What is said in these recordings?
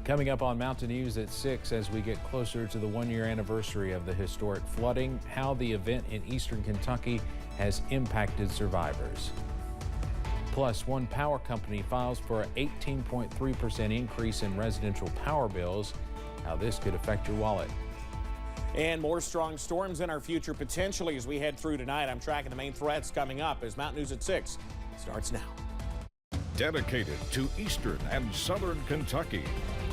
Coming up on Mountain News at 6 as we get closer to the one-year anniversary of the historic flooding, how the event in eastern Kentucky has impacted survivors. Plus, one power company files for an 18.3% increase in residential power bills, how this could affect your wallet. And more strong storms in our future potentially as we head through tonight. I'm tracking the main threats coming up as Mountain News at 6 starts now. Dedicated to eastern and southern Kentucky,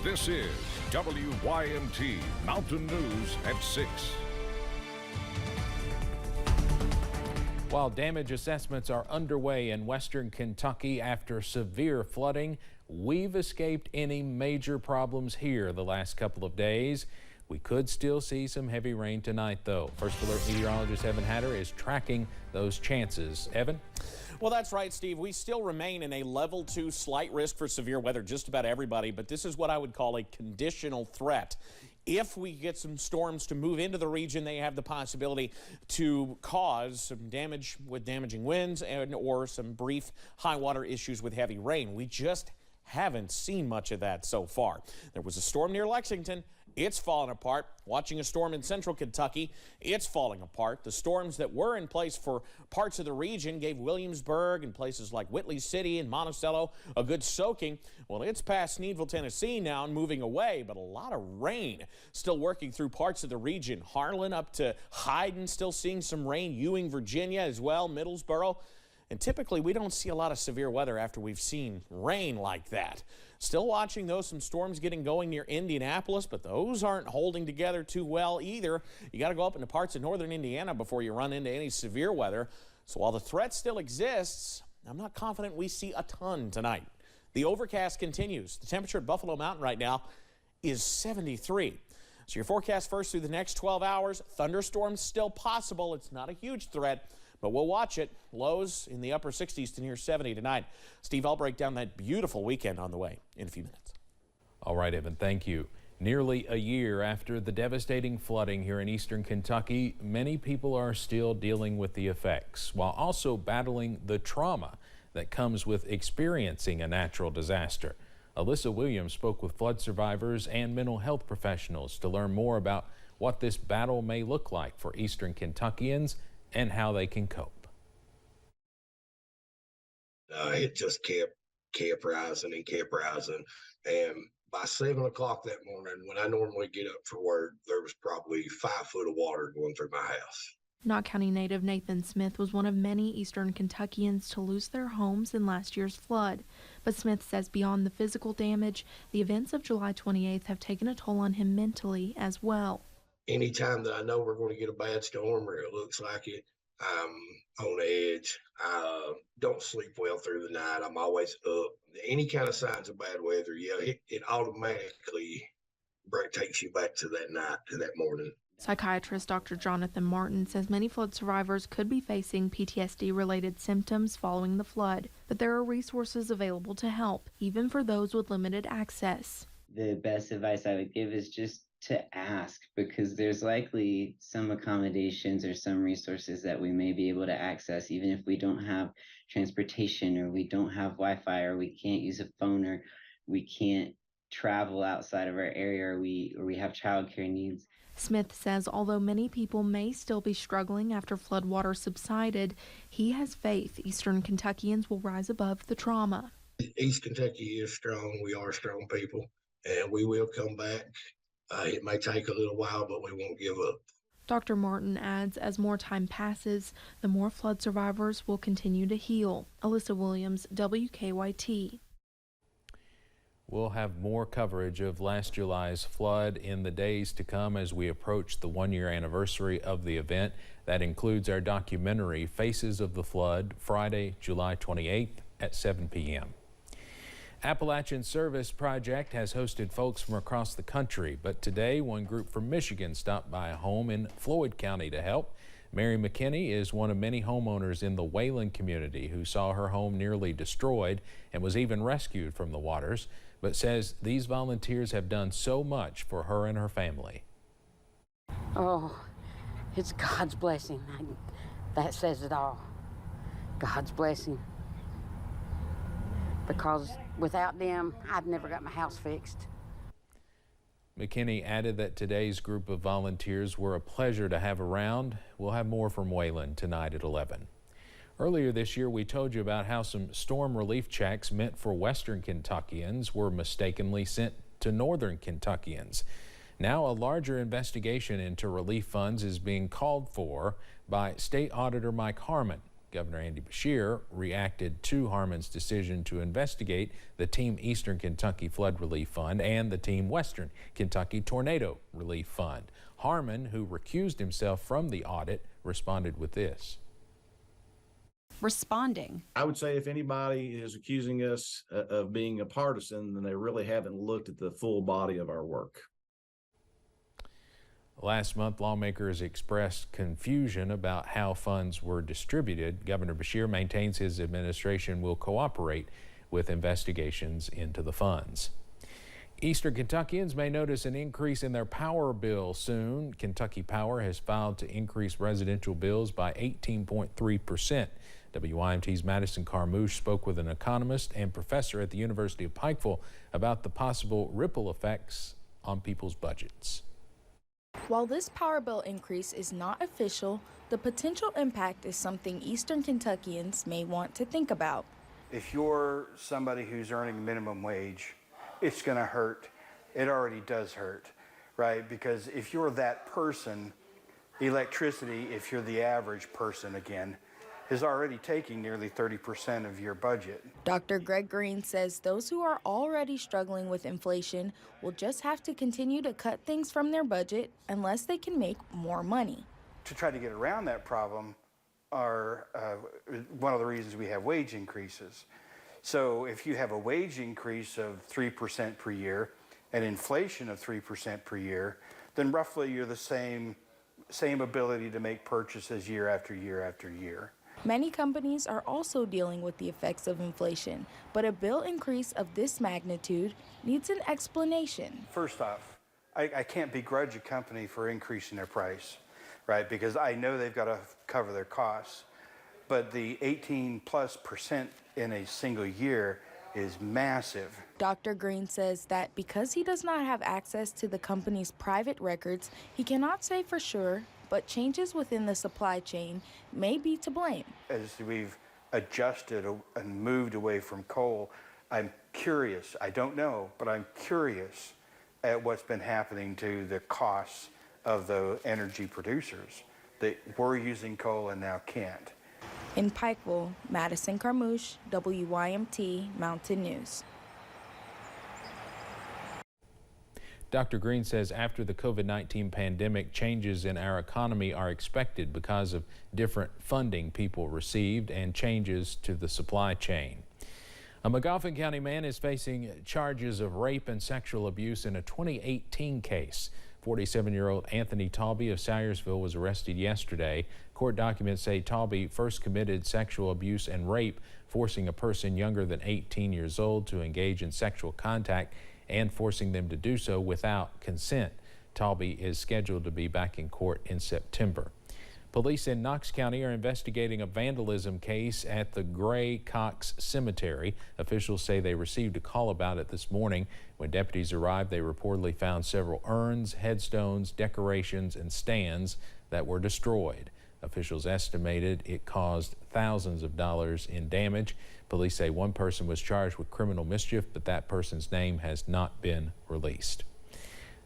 this is WYMT Mountain News at 6. While damage assessments are underway in western Kentucky after severe flooding, we've escaped any major problems here the last couple of days. We could still see some heavy rain tonight, though. First Alert meteorologist Evan Hatter is tracking those chances. Evan? Well, that's right, Steve. We still remain in a level 2 slight risk for severe weather, just about everybody, but this is what I would call a conditional threat. If we get some storms to move into the region, they have the possibility to cause some damage with damaging winds and or some brief high water issues with heavy rain. We just haven't seen much of that so far. There was a storm near Lexington. It's falling apart. Watching a storm in central Kentucky, it's falling apart. The storms that were in place for parts of the region gave Williamsburg and places like Whitley City and Monticello a good soaking. Well, it's past Sneedville, Tennessee now and moving away, but a lot of rain still working through parts of the region. Harlan up to Hyden, still seeing some rain. Ewing, Virginia as well, Middlesboro. And typically we don't see a lot of severe weather after we've seen rain like that. Still watching those, some storms getting going near Indianapolis, but those aren't holding together too well either. You got to go up into parts of northern Indiana before you run into any severe weather. So while the threat still exists, I'm not confident we see a ton tonight. The overcast continues. The temperature at Buffalo Mountain right now is 73. So your forecast first through the next 12 hours. Thunderstorms still possible. It's not a huge threat, but we'll watch it. Lows in the upper 60s to near 70 tonight. Steve, I'll break down that beautiful weekend on the way in a few minutes. All right, Evan, thank you. Nearly a year after the devastating flooding here in eastern Kentucky, many people are still dealing with the effects while also battling the trauma that comes with experiencing a natural disaster. Alyssa Williams spoke with flood survivors and mental health professionals to learn more about what this battle may look like for eastern Kentuckians and how they can cope. It just kept rising and kept rising. And by 7 o'clock that morning, when I normally get up for work, there was probably 5 foot of water going through my house. Knott County native Nathan Smith was one of many eastern Kentuckians to lose their homes in last year's flood. But Smith says beyond the physical damage, the events of July 28th have taken a toll on him mentally as well. Anytime that I know we're going to get a bad storm or it looks like it, I'm on edge. I don't sleep well through the night. I'm always up. Any kind of signs of bad weather, it automatically takes you back to that night, to that morning. Psychiatrist Dr. Jonathan Martin says many flood survivors could be facing PTSD-related symptoms following the flood, but there are resources available to help, even for those with limited access. The best advice I would give is just to ask, because there's likely some accommodations or some resources that we may be able to access, even if we don't have transportation or we don't have Wi-Fi or we can't use a phone or we can't travel outside of our area or we have childcare needs. Smith says although many people may still be struggling after floodwater subsided, he has faith Eastern Kentuckians will rise above the trauma. East Kentucky is strong. We are strong people, and we will come back. It may take a little while, but we won't give up. Dr. Martin adds as more time passes, the more flood survivors will continue to heal. Alyssa Williams, WKYT. We'll have more coverage of last July's flood in the days to come as we approach the one-year anniversary of the event. That includes our documentary, Faces of the Flood, Friday, July 28th at 7 p.m. Appalachian Service Project has hosted folks from across the country, but today one group from Michigan stopped by a home in Floyd County to help. Mary McKinney is one of many homeowners in the Wayland community who saw her home nearly destroyed and was even rescued from the waters, but says these volunteers have done so much for her and her family. Oh, it's God's blessing. That says it all. God's blessing. Because without them, I'd never got my house fixed. McKinney added that today's group of volunteers were a pleasure to have around. We'll have more from Waylon tonight at 11. Earlier this year, we told you about how some storm relief checks meant for Western Kentuckians were mistakenly sent to Northern Kentuckians. Now, a larger investigation into relief funds is being called for by State Auditor Mike Harmon. Governor Andy Beshear reacted to Harmon's decision to investigate the Team Eastern Kentucky Flood Relief Fund and the Team Western Kentucky Tornado Relief Fund. Harmon, who recused himself from the audit, responded with this. Responding. I would say if anybody is accusing us of being a partisan, then they really haven't looked at the full body of our work. Last month, lawmakers expressed confusion about how funds were distributed. Governor Beshear maintains his administration will cooperate with investigations into the funds. Eastern Kentuckians may notice an increase in their power bill soon. Kentucky Power has filed to increase residential bills by 18.3%. WYMT's Madison Carmouche spoke with an economist and professor at the University of Pikeville about the possible ripple effects on people's budgets. While this power bill increase is not official, the potential impact is something Eastern Kentuckians may want to think about. If you're somebody who's earning minimum wage, it's going to hurt. It already does hurt, right? Because if you're that person, electricity, if you're the average person again, is already taking nearly 30% of your budget. Dr. Greg Green says those who are already struggling with inflation will just have to continue to cut things from their budget unless they can make more money. To try to get around that problem are one of the reasons we have wage increases. So if you have a wage increase of 3% per year and inflation of 3% per year, then roughly you're the same ability to make purchases year after year after year. Many companies are also dealing with the effects of inflation, but a bill increase of this magnitude needs an explanation. First off, I can't begrudge a company for increasing their price, right? Because I know they've got to cover their costs. But the 18+% in a single year is massive. Dr. Green says that because he does not have access to the company's private records, he cannot say for sure, but changes within the supply chain may be to blame. As we've adjusted and moved away from coal, I'm curious, I don't know, but I'm curious at what's been happening to the costs of the energy producers that were using coal and now can't. In Pikeville, Madison Carmouche, WYMT Mountain News. Dr. Green says after the COVID-19 pandemic, changes in our economy are expected because of different funding people received and changes to the supply chain. A Magoffin County man is facing charges of rape and sexual abuse in a 2018 case. 47-year-old Anthony Talby of Salyersville was arrested yesterday. Court documents say Talby first committed sexual abuse and rape, forcing a person younger than 18 years old to engage in sexual contact and forcing them to do so without consent. Talby is scheduled to be back in court in September. Police in Knox County are investigating a vandalism case at the Gray Cox Cemetery. Officials say they received a call about it this morning. When deputies arrived, they reportedly found several urns, headstones, decorations, and stands that were destroyed. Officials estimated it caused thousands of dollars in damage. Police say one person was charged with criminal mischief, but that person's name has not been released.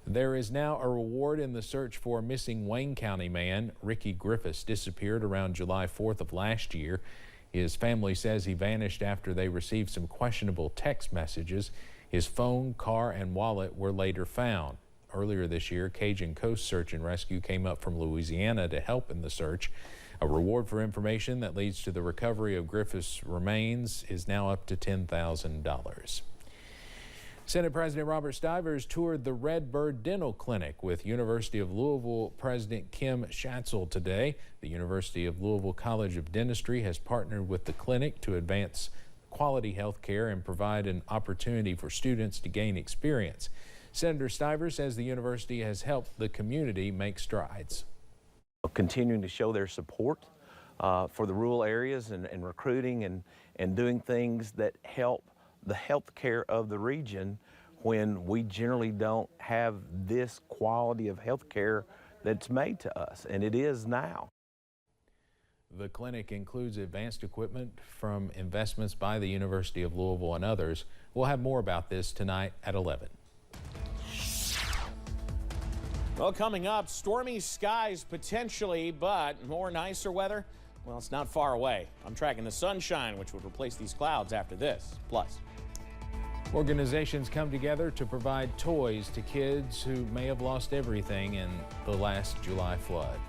There is now a reward in the search for a missing Wayne County man. Ricky Griffiths disappeared around July 4th of last year. His family says he vanished after they received some questionable text messages. His phone, car, and wallet were later found. Earlier this year, Cajun Coast Search and Rescue came up from Louisiana to help in the search. A reward for information that leads to the recovery of Griffiths' remains is now up to $10,000. Senate President Robert Stivers toured the Redbird Dental Clinic with University of Louisville President Kim Schatzel today. The University of Louisville College of Dentistry has partnered with the clinic to advance quality health care and provide an opportunity for students to gain experience. Senator Stivers says the university has helped the community make strides. Continuing to show their support for the rural areas and recruiting and doing things that help the health care of the region when we generally don't have this quality of health care that's made to us, and it is now. The clinic includes advanced equipment from investments by the University of Louisville and others. We'll have more about this tonight at 11. Well, coming up, stormy skies potentially, but more nicer weather, well, it's not far away. I'm tracking the sunshine, which would replace these clouds after this. Plus, organizations come together to provide toys to kids who may have lost everything in the last July flood.